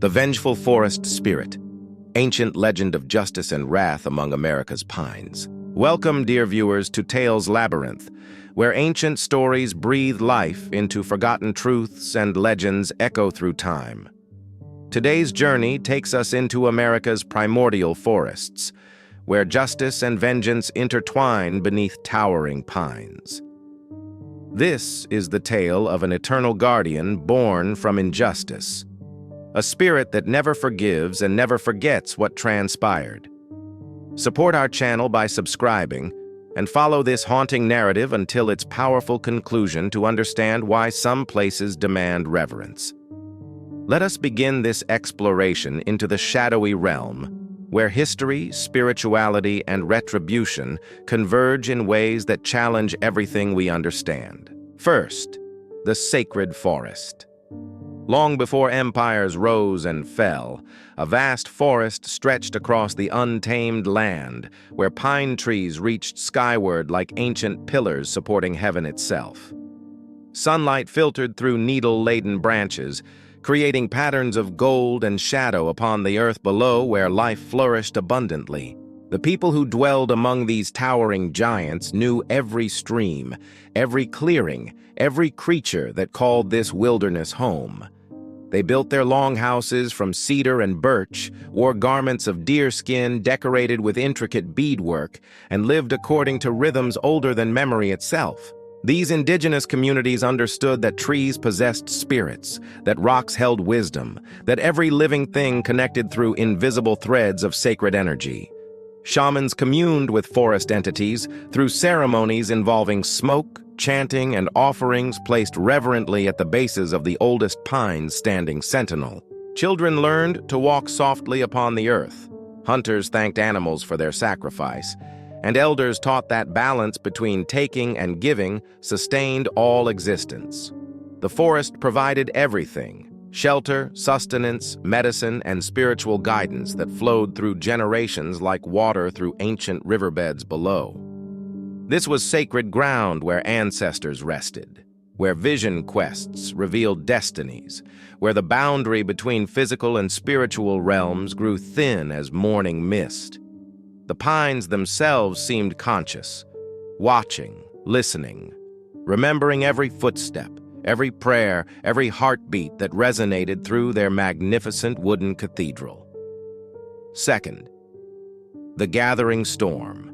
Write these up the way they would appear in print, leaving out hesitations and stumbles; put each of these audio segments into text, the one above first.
The vengeful forest spirit, ancient legend of justice and wrath among America's pines. Welcome, dear viewers, to Tales Labyrinth, where ancient stories breathe life into forgotten truths and legends echo through time. Today's journey takes us into America's primordial forests, where justice and vengeance intertwine beneath towering pines. This is the tale of an eternal guardian born from injustice, a spirit that never forgives and never forgets what transpired. Support our channel by subscribing and follow this haunting narrative until its powerful conclusion to understand why some places demand reverence. Let us begin this exploration into the shadowy realm, where history, spirituality, and retribution converge in ways that challenge everything we understand. First, the sacred forest. Long before empires rose and fell, a vast forest stretched across the untamed land, where pine trees reached skyward like ancient pillars supporting heaven itself. Sunlight filtered through needle-laden branches, creating patterns of gold and shadow upon the earth below where life flourished abundantly. The people who dwelled among these towering giants knew every stream, every clearing, every creature that called this wilderness home. They built their longhouses from cedar and birch, wore garments of deerskin decorated with intricate beadwork, and lived according to rhythms older than memory itself. These indigenous communities understood that trees possessed spirits, that rocks held wisdom, that every living thing connected through invisible threads of sacred energy. Shamans communed with forest entities through ceremonies involving smoke, chanting, and offerings placed reverently at the bases of the oldest pines standing sentinel. Children learned to walk softly upon the earth. Hunters thanked animals for their sacrifice, and elders taught that balance between taking and giving sustained all existence. The forest provided everything: shelter, sustenance, medicine, and spiritual guidance that flowed through generations like water through ancient riverbeds below. This was sacred ground where ancestors rested, where vision quests revealed destinies, where the boundary between physical and spiritual realms grew thin as morning mist. The pines themselves seemed conscious, watching, listening, remembering every footstep, every prayer, every heartbeat that resonated through their magnificent wooden cathedral. Second, the gathering storm.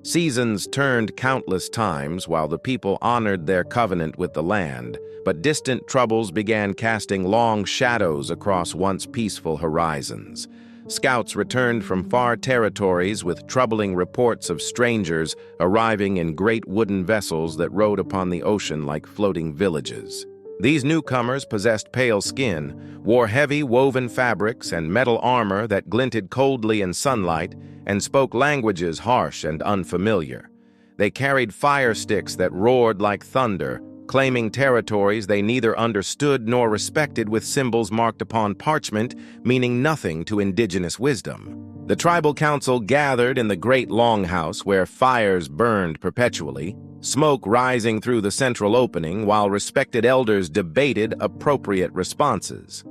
Seasons turned countless times while the people honored their covenant with the land, but distant troubles began casting long shadows across once peaceful horizons. Scouts returned from far territories with troubling reports of strangers arriving in great wooden vessels that rode upon the ocean like floating villages. These newcomers possessed pale skin, wore heavy woven fabrics and metal armor that glinted coldly in sunlight, and spoke languages harsh and unfamiliar. They carried fire sticks that roared like thunder, claiming territories they neither understood nor respected, with symbols marked upon parchment meaning nothing to indigenous wisdom. The tribal council gathered in the great longhouse where fires burned perpetually, smoke rising through the central opening while respected elders debated appropriate responses.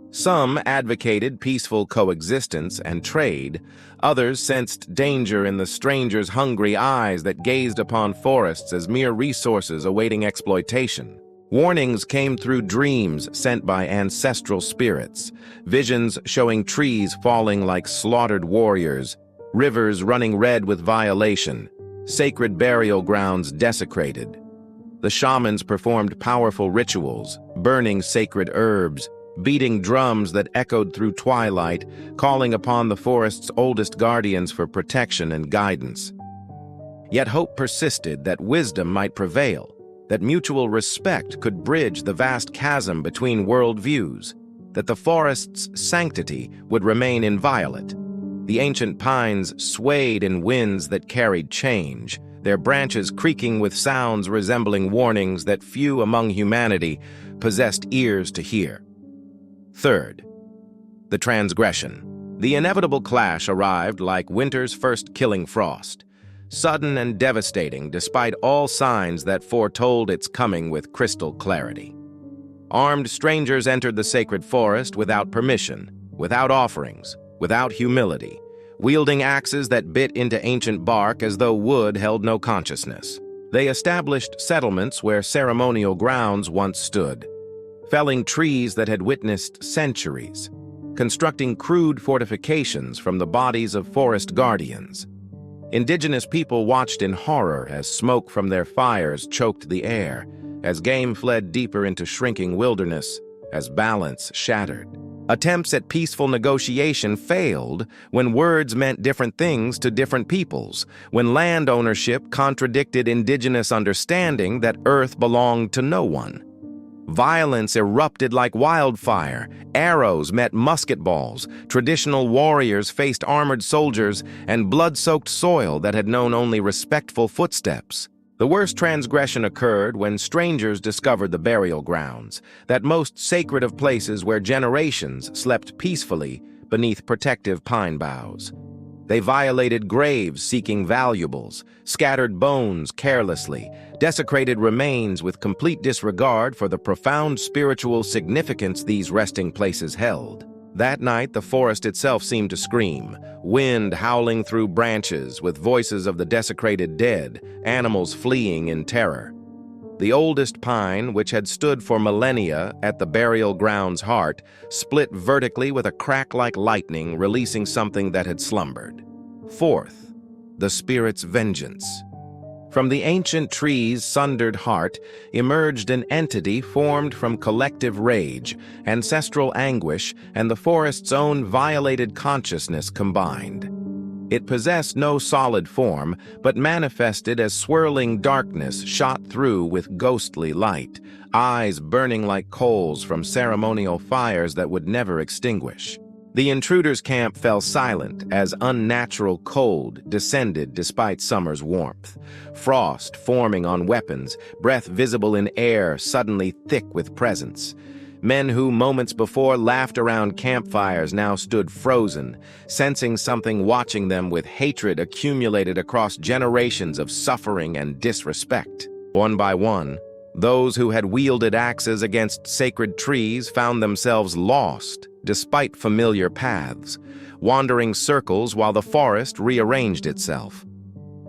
Some advocated peaceful coexistence and trade. Others sensed danger in the strangers' hungry eyes that gazed upon forests as mere resources awaiting exploitation. Warnings came through dreams sent by ancestral spirits, visions showing trees falling like slaughtered warriors, rivers running red with violation, sacred burial grounds desecrated. The shamans performed powerful rituals, burning sacred herbs, beating drums that echoed through twilight, calling upon the forest's oldest guardians for protection and guidance. Yet hope persisted that wisdom might prevail, that mutual respect could bridge the vast chasm between worldviews, that the forest's sanctity would remain inviolate. The ancient pines swayed in winds that carried change, their branches creaking with sounds resembling warnings that few among humanity possessed ears to hear. Third, the transgression. The inevitable clash arrived like winter's first killing frost, sudden and devastating despite all signs that foretold its coming with crystal clarity. Armed strangers entered the sacred forest without permission, without offerings, without humility, wielding axes that bit into ancient bark as though wood held no consciousness. They established settlements where ceremonial grounds once stood, felling trees that had witnessed centuries, constructing crude fortifications from the bodies of forest guardians. Indigenous people watched in horror as smoke from their fires choked the air, as game fled deeper into shrinking wilderness, as balance shattered. Attempts at peaceful negotiation failed when words meant different things to different peoples, when land ownership contradicted indigenous understanding that earth belonged to no one. Violence erupted like wildfire. Arrows met musket balls. Traditional warriors faced armored soldiers and blood-soaked soil that had known only respectful footsteps. The worst transgression occurred when strangers discovered the burial grounds, that most sacred of places where generations slept peacefully beneath protective pine boughs. They violated graves seeking valuables, scattered bones carelessly, desecrated remains with complete disregard for the profound spiritual significance these resting places held. That night, the forest itself seemed to scream, wind howling through branches with voices of the desecrated dead, animals fleeing in terror. The oldest pine, which had stood for millennia at the burial ground's heart, split vertically with a crack like lightning, releasing something that had slumbered. Fourth, the spirit's vengeance. From the ancient tree's sundered heart emerged an entity formed from collective rage, ancestral anguish, and the forest's own violated consciousness combined. It possessed no solid form, but manifested as swirling darkness shot through with ghostly light, eyes burning like coals from ceremonial fires that would never extinguish. The intruder's camp fell silent as unnatural cold descended despite summer's warmth. Frost forming on weapons, breath visible in air suddenly thick with presence. Men who moments before laughed around campfires now stood frozen, sensing something watching them with hatred accumulated across generations of suffering and disrespect. One by one, those who had wielded axes against sacred trees found themselves lost, despite familiar paths, wandering circles while the forest rearranged itself.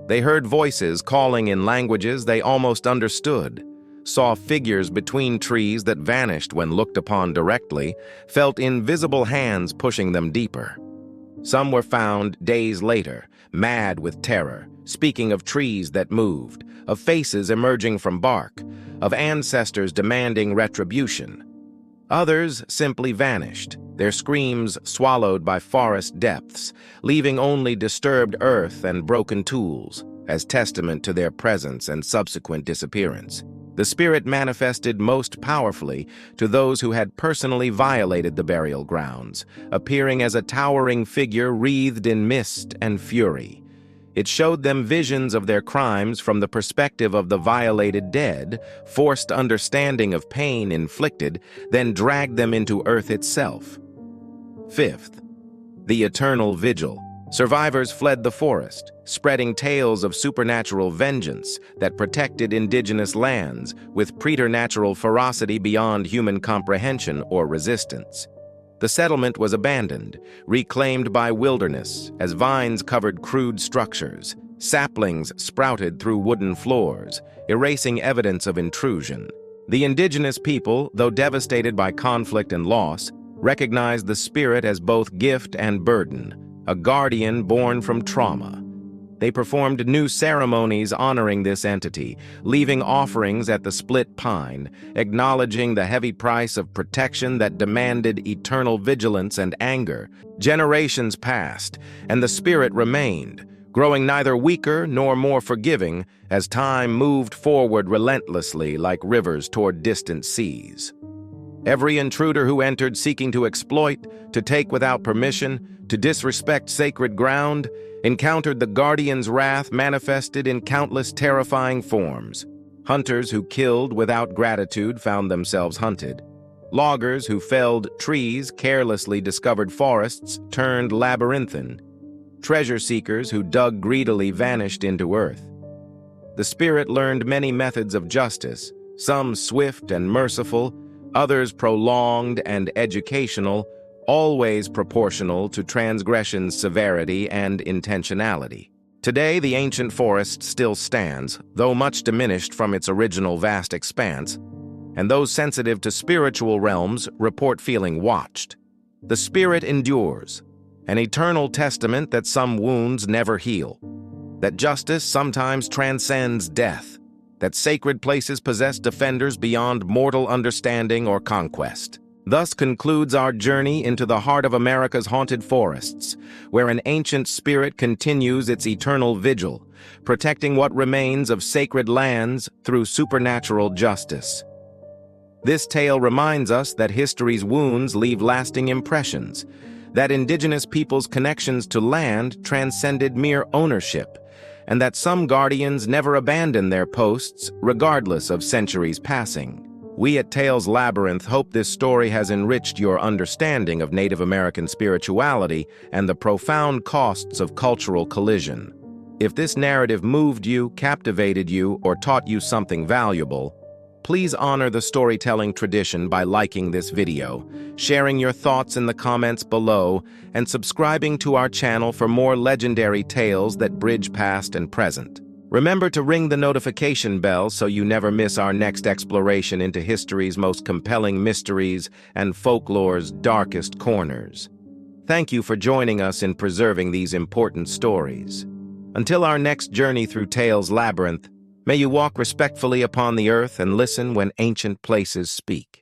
They heard voices calling in languages they almost understood, saw figures between trees that vanished when looked upon directly, felt invisible hands pushing them deeper. Some were found days later, mad with terror, speaking of trees that moved, of faces emerging from bark, of ancestors demanding retribution. Others simply vanished, their screams swallowed by forest depths, leaving only disturbed earth and broken tools as testament to their presence and subsequent disappearance. The spirit manifested most powerfully to those who had personally violated the burial grounds, appearing as a towering figure wreathed in mist and fury. It showed them visions of their crimes from the perspective of the violated dead, forced understanding of pain inflicted, then dragged them into earth itself. Fifth, the eternal vigil. Survivors fled the forest, spreading tales of supernatural vengeance that protected indigenous lands with preternatural ferocity beyond human comprehension or resistance. The settlement was abandoned, reclaimed by wilderness as vines covered crude structures. Saplings sprouted through wooden floors, erasing evidence of intrusion. The indigenous people, though devastated by conflict and loss, recognized the spirit as both gift and burden, a guardian born from trauma. They performed new ceremonies honoring this entity, leaving offerings at the split pine, acknowledging the heavy price of protection that demanded eternal vigilance and anger. Generations passed, and the spirit remained, growing neither weaker nor more forgiving as time moved forward relentlessly like rivers toward distant seas. Every intruder who entered seeking to exploit, to take without permission, to disrespect sacred ground, encountered the guardian's wrath manifested in countless terrifying forms. Hunters who killed without gratitude found themselves hunted. Loggers who felled trees carelessly discovered forests turned labyrinthine. Treasure seekers who dug greedily vanished into earth. The spirit learned many methods of justice, some swift and merciful, others prolonged and educational, always proportional to transgression's severity and intentionality. Today, the ancient forest still stands, though much diminished from its original vast expanse, and those sensitive to spiritual realms report feeling watched. The spirit endures, an eternal testament that some wounds never heal, that justice sometimes transcends death, that sacred places possess defenders beyond mortal understanding or conquest. Thus concludes our journey into the heart of America's haunted forests, where an ancient spirit continues its eternal vigil, protecting what remains of sacred lands through supernatural justice. This tale reminds us that history's wounds leave lasting impressions, that indigenous peoples' connections to land transcended mere ownership, and that some guardians never abandon their posts regardless of centuries passing. We at Tales Labyrinth hope this story has enriched your understanding of Native American spirituality and the profound costs of cultural collision. If this narrative moved you, captivated you, or taught you something valuable, please honor the storytelling tradition by liking this video, sharing your thoughts in the comments below, and subscribing to our channel for more legendary tales that bridge past and present. Remember to ring the notification bell so you never miss our next exploration into history's most compelling mysteries and folklore's darkest corners. Thank you for joining us in preserving these important stories. Until our next journey through Tales Labyrinth, may you walk respectfully upon the earth and listen when ancient places speak.